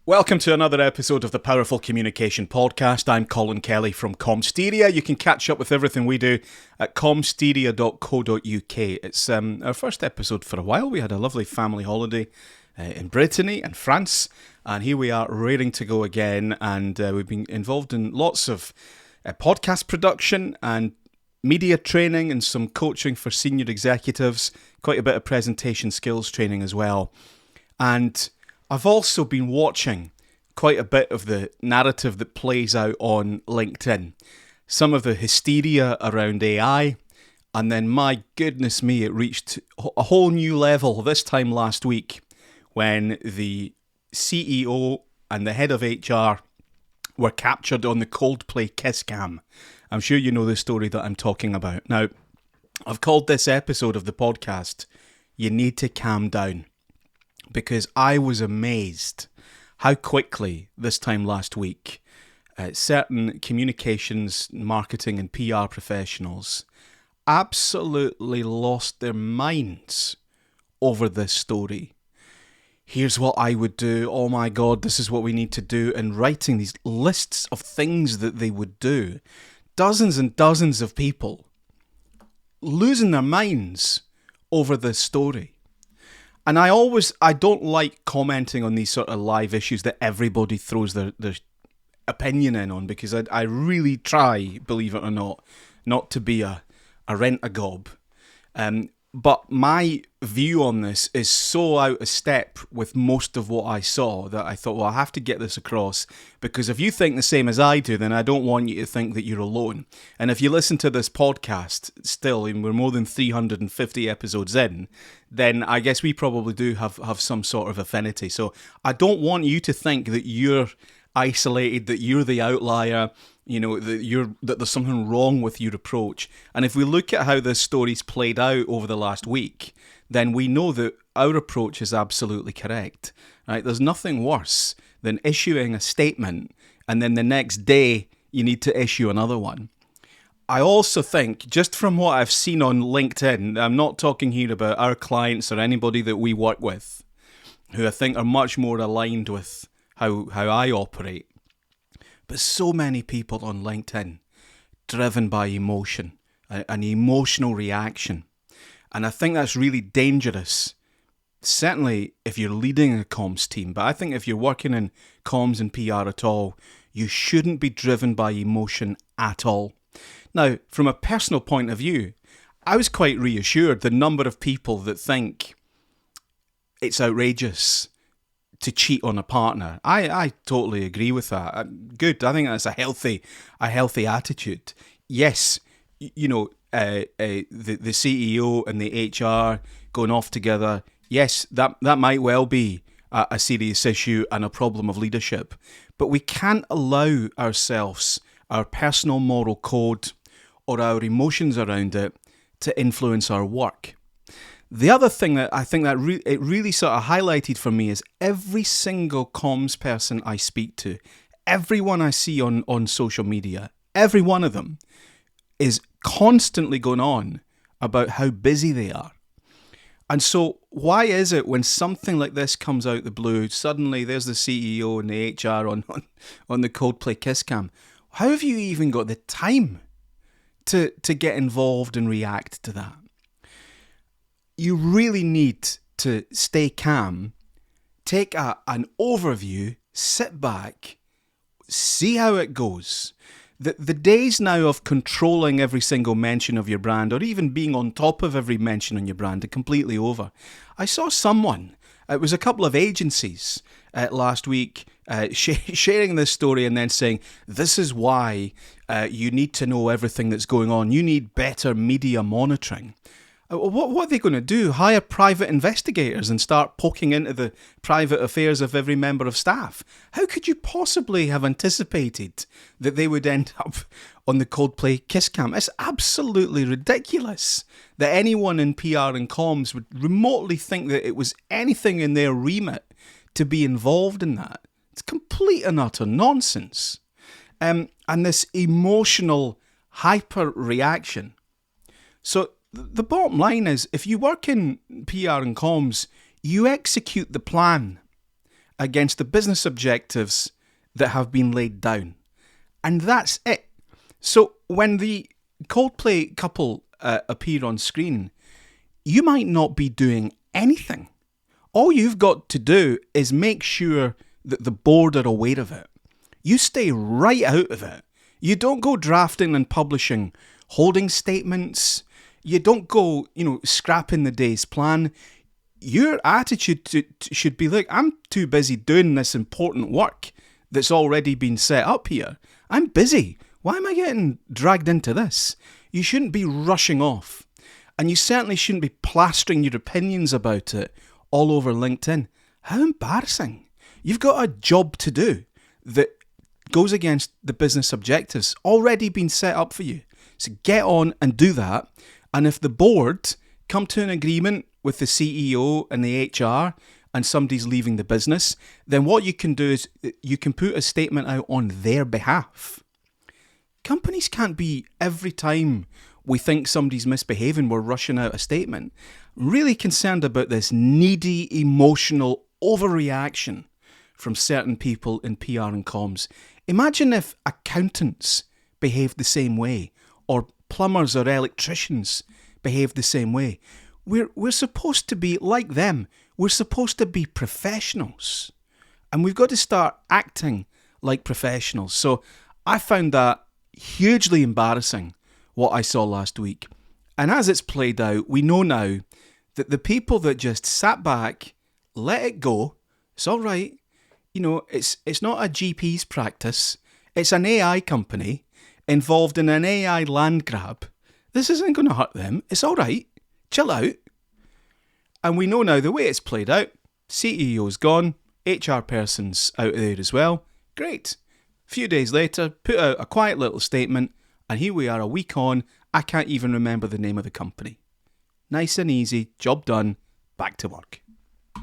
Welcome to another episode of the Powerful Communication Podcast. I'm Colin Kelly from Comsteria. You can catch up with everything we do at comsteria.co.uk. It's our first episode for a while. We had a lovely family holiday in Brittany and France, and here we are raring to go again. And we've been involved in lots of podcast production and media training and some coaching for senior executives, quite a bit of presentation skills training as well. And I've also been watching quite a bit of the narrative that plays out on LinkedIn. Some of the hysteria around AI, and then my goodness me, it reached a whole new level this time last week when the CEO and the head of HR were captured on the Coldplay kiss cam. I'm sure you know the story that I'm talking about. Now, I've called this episode of the podcast, You Need to Calm Down, because I was amazed how quickly this time last week certain communications, marketing and PR professionals absolutely lost their minds over this story. Here's what I would do. Oh my God, this is what we need to do. And writing these lists of things that they would do. Dozens and dozens of people losing their minds over this story. And I don't like commenting on these sort of live issues that everybody throws their opinion in on, because I really try, believe it or not to be a rent-a-gob. But my view on this is so out of step with most of what I saw that I thought, well, I have to get this across, because if you think the same as I do, then I don't want you to think that you're alone. And if you listen to this podcast still, and we're more than 350 episodes in, then I guess we probably do have some sort of affinity. So I don't want you to think that you're isolated, that you're the outlier, you know, that there's something wrong with your approach. And if we look at how this story's played out over the last week, then we know that our approach is absolutely correct. Right? There's nothing worse than issuing a statement and then the next day you need to issue another one. I also think, just from what I've seen on LinkedIn, I'm not talking here about our clients or anybody that we work with, who I think are much more aligned with how I operate. But so many people on LinkedIn driven by emotion, an emotional reaction. And I think that's really dangerous. Certainly if you're leading a comms team, but I think if you're working in comms and PR at all, you shouldn't be driven by emotion at all. Now, from a personal point of view, I was quite reassured the number of people that think it's outrageous to cheat on a partner. I totally agree with that. Good. I think that's a healthy attitude. Yes, you know, the CEO and the HR going off together. Yes, that might well be a serious issue and a problem of leadership. But we can't allow ourselves, our personal moral code, or our emotions around it to influence our work. The other thing that I think that it really sort of highlighted for me is every single comms person I speak to, everyone I see on social media, every one of them is constantly going on about how busy they are. And so why is it when something like this comes out the blue, suddenly there's the CEO and the HR on the Coldplay kiss cam? How have you even got the time to get involved and react to that? You really need to stay calm, take an overview, sit back, see how it goes. The days now of controlling every single mention of your brand, or even being on top of every mention on your brand, are completely over. I saw someone, it was a couple of agencies last week, sharing this story and then saying, this is why you need to know everything that's going on. You need better media monitoring. What are they going to do? Hire private investigators and start poking into the private affairs of every member of staff? How could you possibly have anticipated that they would end up on the Coldplay kiss cam? It's absolutely ridiculous that anyone in PR and comms would remotely think that it was anything in their remit to be involved in that. It's complete and utter nonsense. And this emotional hyper reaction. So the bottom line is, if you work in PR and comms, you execute the plan against the business objectives that have been laid down. And that's it. So when the Coldplay couple appear on screen, you might not be doing anything. All you've got to do is make sure that the board are aware of it. You stay right out of it. You don't go drafting and publishing holding statements. You don't go, scrapping the day's plan. Your attitude should be like, I'm too busy doing this important work that's already been set up here. I'm busy. Why am I getting dragged into this? You shouldn't be rushing off. And you certainly shouldn't be plastering your opinions about it all over LinkedIn. How embarrassing. You've got a job to do that goes against the business objectives already been set up for you. So get on and do that. And if the board come to an agreement with the CEO and the HR and somebody's leaving the business, then what you can do is you can put a statement out on their behalf. Companies can't be, every time we think somebody's misbehaving, we're rushing out a statement. I'm really concerned about this needy, emotional overreaction from certain people in PR and comms. Imagine if accountants behaved the same way, or plumbers or electricians behaved the same way. We're supposed to be like them. We're supposed to be professionals. And we've got to start acting like professionals. So I found that hugely embarrassing, what I saw last week. And as it's played out, we know now that the people that just sat back, let it go, it's all right. It's not a GP's practice. It's an AI company involved in an AI land grab. This isn't going to hurt them. It's all right. Chill out. And we know now the way it's played out. CEO's gone. HR person's out there as well. Great. A few days later, put out a quiet little statement, and here we are a week on. I can't even remember the name of the company. Nice and easy. Job done. Back to work.